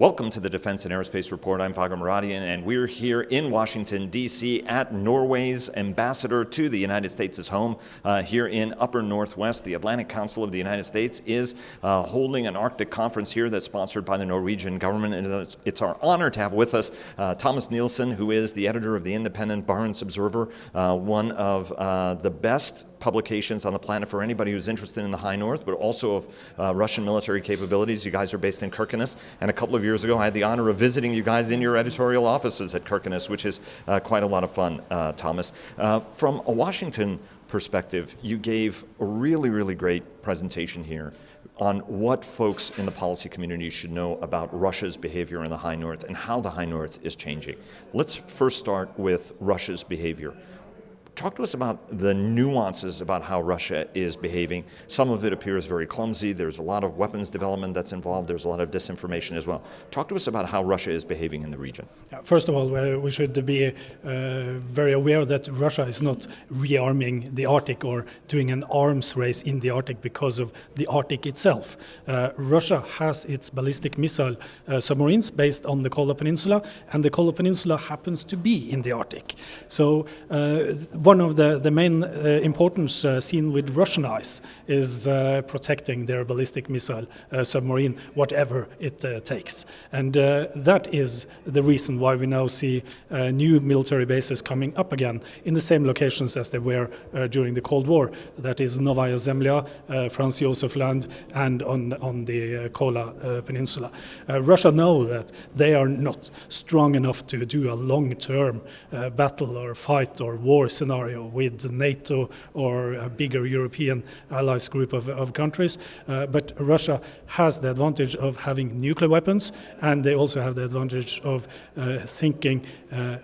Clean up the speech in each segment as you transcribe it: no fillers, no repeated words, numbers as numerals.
Welcome to the Defense and Aerospace Report. I'm Vago Muradian, and we're here in Washington, D.C. at Norway's ambassador to the United States' home here in Upper Northwest. The Atlantic Council of the United States is holding an Arctic conference here that's sponsored by the Norwegian government, and it's our honor to have with us Thomas Nilsen, who is the editor of the Independent Barents Observer, one of the best publications on the planet for anybody who's interested in the high north, but also of Russian military capabilities. You guys are based in Kirkenes, and a couple of years ago I had the honor of visiting you guys in your editorial offices at Kirkenes, which is quite a lot of fun, Thomas. From a Washington perspective, you gave a really great presentation here on what folks in the policy community should know about Russia's behavior in the high north and how the high north is changing. Let's first start with Russia's behavior. Talk to us about the nuances about how Russia is behaving. Some of it appears very clumsy. There's a lot of weapons development that's involved. There's a lot of disinformation as well. Talk to us about how Russia is behaving in the region. First of all, we should be very aware that Russia is not rearming the Arctic or doing an arms race in the Arctic because of the Arctic itself. Russia has its ballistic missile submarines based on the Kola Peninsula, and the Kola Peninsula happens to be in the Arctic. So one of the main importance seen with Russian eyes is protecting their ballistic missile submarine, whatever it takes. And that is the reason why we now see new military bases coming up again in the same locations as they were during the Cold War. That is Novaya Zemlya, Franz Josef Land, and on the Kola Peninsula. Russia know that they are not strong enough to do a long-term battle or fight or war scenario with NATO or a bigger European allies group of countries. But Russia has the advantage of having nuclear weapons, and they also have the advantage of thinking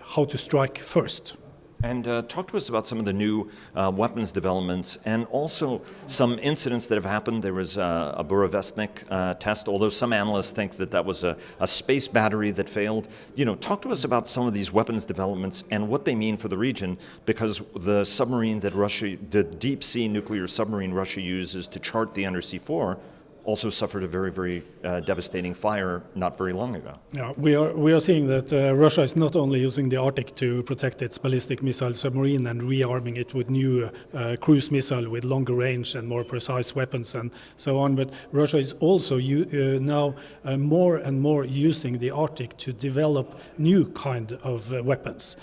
how to strike first. And talk to us about some of the new weapons developments and also some incidents that have happened. There was a Burevestnik test, although some analysts think that that was a space battery that failed. You know, talk to us about some of these weapons developments and what they mean for the region, because the submarine that the deep sea nuclear submarine Russia uses to chart the undersea floor also suffered a very devastating fire not very long ago. Yeah, we are seeing that Russia is not only using the Arctic to protect its ballistic missile submarine and rearming it with new cruise missile with longer range and more precise weapons and so on, but Russia is also now more and more using the Arctic to develop new kind of weapons.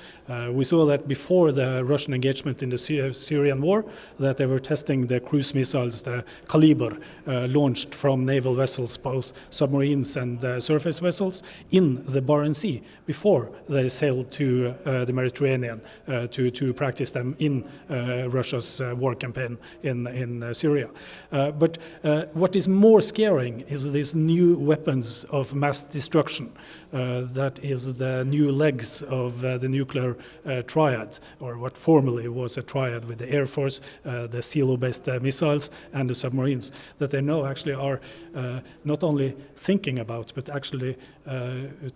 We saw that before the Russian engagement in the Syrian war, that they were testing the cruise missiles, the Kaliber, launched from naval vessels, both submarines and surface vessels, in the Barents Sea before they sailed to the Mediterranean to practice them in Russia's war campaign in Syria. But what is more scaring is these new weapons of mass destruction. That is the new legs of the nuclear triad, or what formerly was a triad with the Air Force, the silo-based missiles, and the submarines, that they now actually are not only thinking about, but actually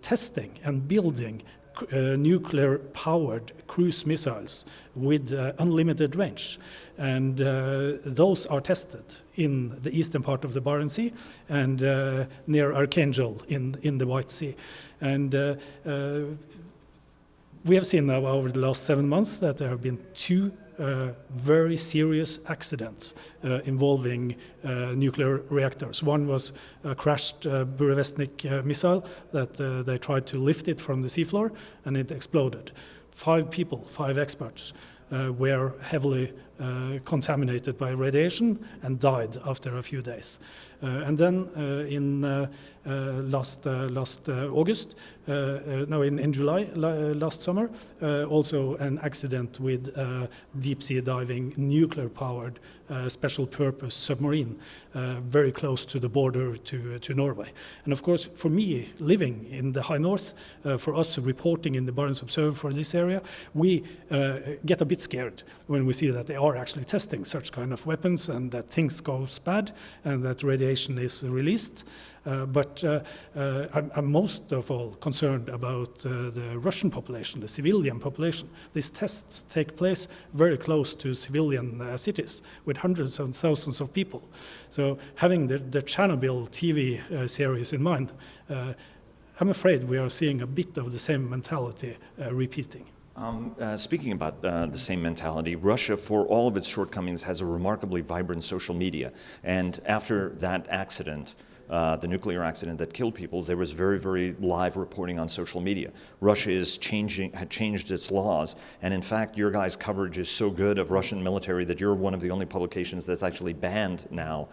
testing and building nuclear-powered cruise missiles with unlimited range. And those are tested in the eastern part of the Barents Sea and near Archangel in the White Sea. And we have seen now over the last 7 months that there have been two very serious accidents involving nuclear reactors. One was a crashed Burevestnik missile that they tried to lift it from the seafloor, and it exploded. 5 people, 5 experts, were heavily contaminated by radiation and died after a few days. And then in last August, in July last summer, also an accident with deep sea diving nuclear-powered special purpose submarine very close to the border to Norway. And of course, for me, living in the high north, for us reporting in the Barents Observer for this area, we get a bit scared when we see that they are actually testing such kind of weapons and that things go bad and that radiation is released. But I'm most of all concerned about the Russian population, the civilian population. These tests take place very close to civilian cities with hundreds of thousands of people. So having the Chernobyl TV series in mind, I'm afraid we are seeing a bit of the same mentality repeating. Speaking about the same mentality, Russia, for all of its shortcomings, has a remarkably vibrant social media. And after that accident, the nuclear accident that killed people, there was very, very live reporting on social media. Russia had changed its laws, and in fact, your guys' coverage is so good of Russian military that you're one of the only publications that's actually banned now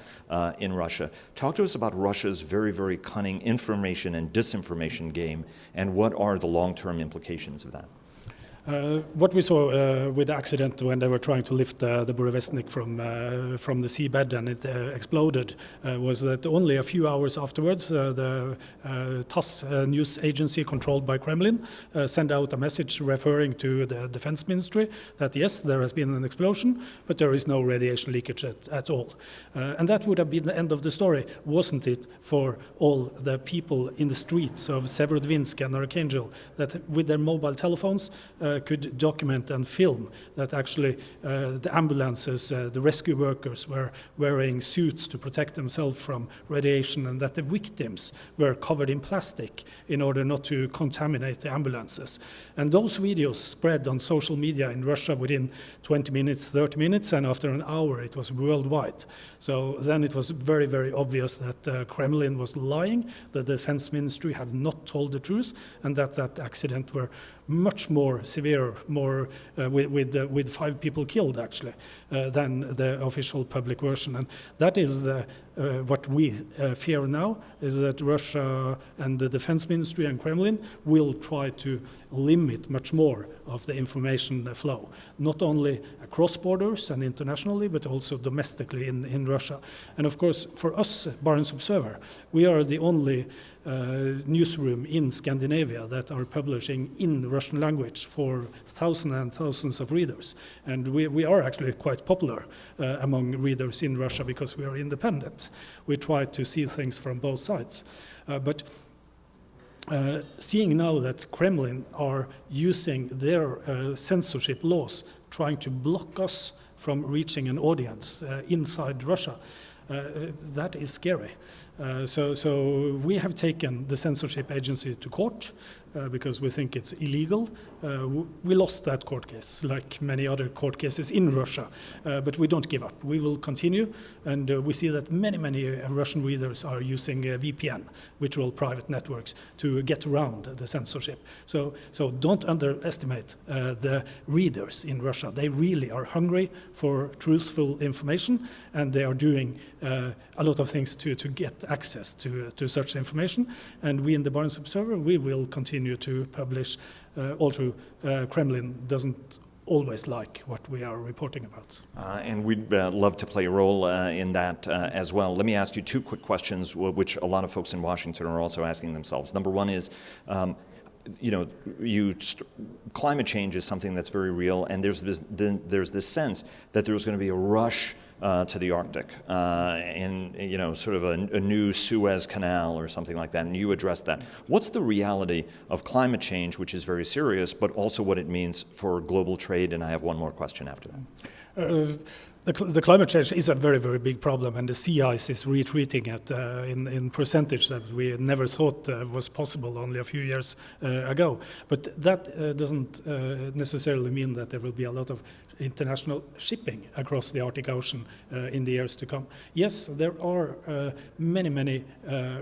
in Russia. Talk to us about Russia's very, very cunning information and disinformation game, and what are the long-term implications of that? What we saw with the accident when they were trying to lift the Burevestnik from the seabed and it exploded was that only a few hours afterwards the TASS news agency controlled by Kremlin sent out a message referring to the defense ministry that yes, there has been an explosion, but there is no radiation leakage at all. And that would have been the end of the story, wasn't it, for all the people in the streets of Severodvinsk and Archangel that with their mobile telephones could document and film that actually the ambulances, the rescue workers were wearing suits to protect themselves from radiation, and that the victims were covered in plastic in order not to contaminate the ambulances. And those videos spread on social media in Russia within 20 minutes, 30 minutes, and after an hour it was worldwide. So then it was very, very obvious that Kremlin was lying, the defense ministry have not told the truth, and that accident were much more severe, more with 5 people killed actually, than the official public version. And that is what we fear now, is that Russia and the defense ministry and Kremlin will try to limit much more of the information flow, not only across borders and internationally, but also domestically in Russia. And of course, for us, Barents Observer, we are the only newsroom in Scandinavia that are publishing in Russian language for thousands and thousands of readers. And we are actually quite popular among readers in Russia because we are independent. We try to see things from both sides. But seeing now that Kremlin are using their censorship laws, trying to block us from reaching an audience inside Russia, that is scary. So we have taken the censorship agency to court because we think it's illegal. We lost that court case, like many other court cases in Russia, but we don't give up. We will continue, and we see that many Russian readers are using VPN, virtual private networks, to get around the censorship. So don't underestimate the readers in Russia. They really are hungry for truthful information, and they are doing a lot of things to get access to such information. And we in the Barents Observer, we will continue to publish, although Kremlin doesn't always like what we are reporting about. And we'd love to play a role in that as well. Let me ask you 2 quick questions, which a lot of folks in Washington are also asking themselves. Number one is, climate change is something that's very real, and there's this sense that there's going to be a rush to the Arctic, in sort of a new Suez Canal or something like that, and you addressed that. What's the reality of climate change, which is very serious, but also what it means for global trade? And I have one more question after that. The climate change is a very, very big problem, and the sea ice is retreating at in percentage that we never thought was possible only a few years ago. But that doesn't necessarily mean that there will be a lot of international shipping across the Arctic Ocean in the years to come. Yes, there are many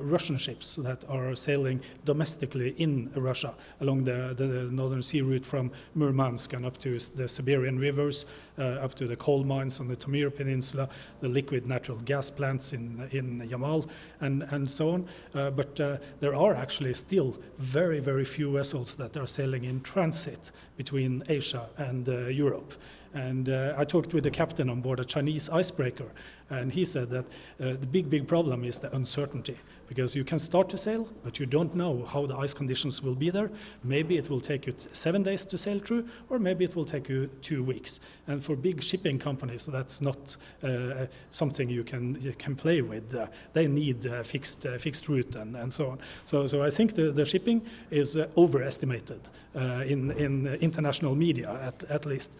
Russian ships that are sailing domestically in Russia along the northern sea route from Murmansk and up to the Siberian rivers, up to the coal mines on the Tamir Peninsula, the liquid natural gas plants in Yamal, and so on. But there are actually still very few vessels that are sailing in transit between Asia and Europe. And I talked with the captain on board a Chinese icebreaker, and he said that the big problem is the uncertainty, because you can start to sail, but you don't know how the ice conditions will be there. Maybe it will take you 7 days to sail through, or maybe it will take you 2 weeks. And for big shipping companies, that's not something you can play with. They need fixed route and so on. So I think the shipping is overestimated in international media, at least.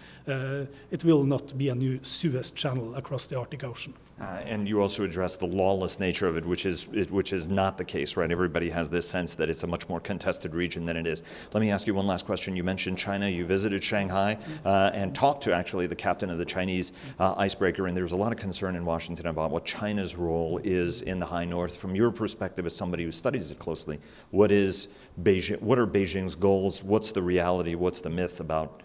it will not be a new Suez Channel across the Arctic Ocean. And you also address the lawless nature of it, which is not the case, right? Everybody has this sense that it's a much more contested region than it is. Let me ask you one last question. You mentioned China. You visited Shanghai and talked to actually the captain of the Chinese icebreaker, and there's a lot of concern in Washington about what China's role is in the high north. From your perspective as somebody who studies it closely, what are Beijing's goals? What's the reality? What's the myth about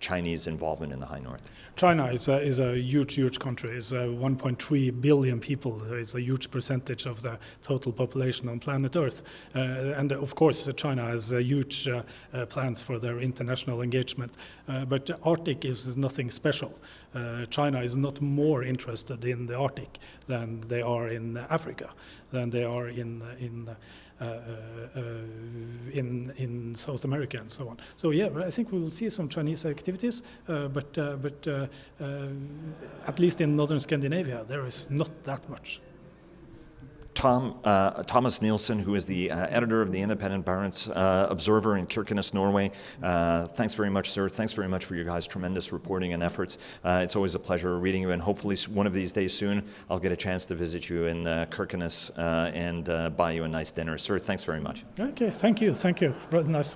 Chinese involvement in the high north? China is a huge country. It's 1.3 billion people. It's a huge percentage of the total population on planet Earth. And of course, China has huge plans for their international engagement. But the Arctic is nothing special. China is not more interested in the Arctic than they are in Africa, than they are in South America and so on. So yeah, I think we will see some Chinese activities, but at least in northern Scandinavia, there is not that much. Thomas Nilsen, who is the editor of the Independent Barents Observer in Kirkenes, Norway. Thanks very much, sir. Thanks very much for your guys' tremendous reporting and efforts. It's always a pleasure reading you, and hopefully one of these days soon I'll get a chance to visit you in Kirkenes and buy you a nice dinner. Sir, thanks very much. Okay, thank you. Very nice.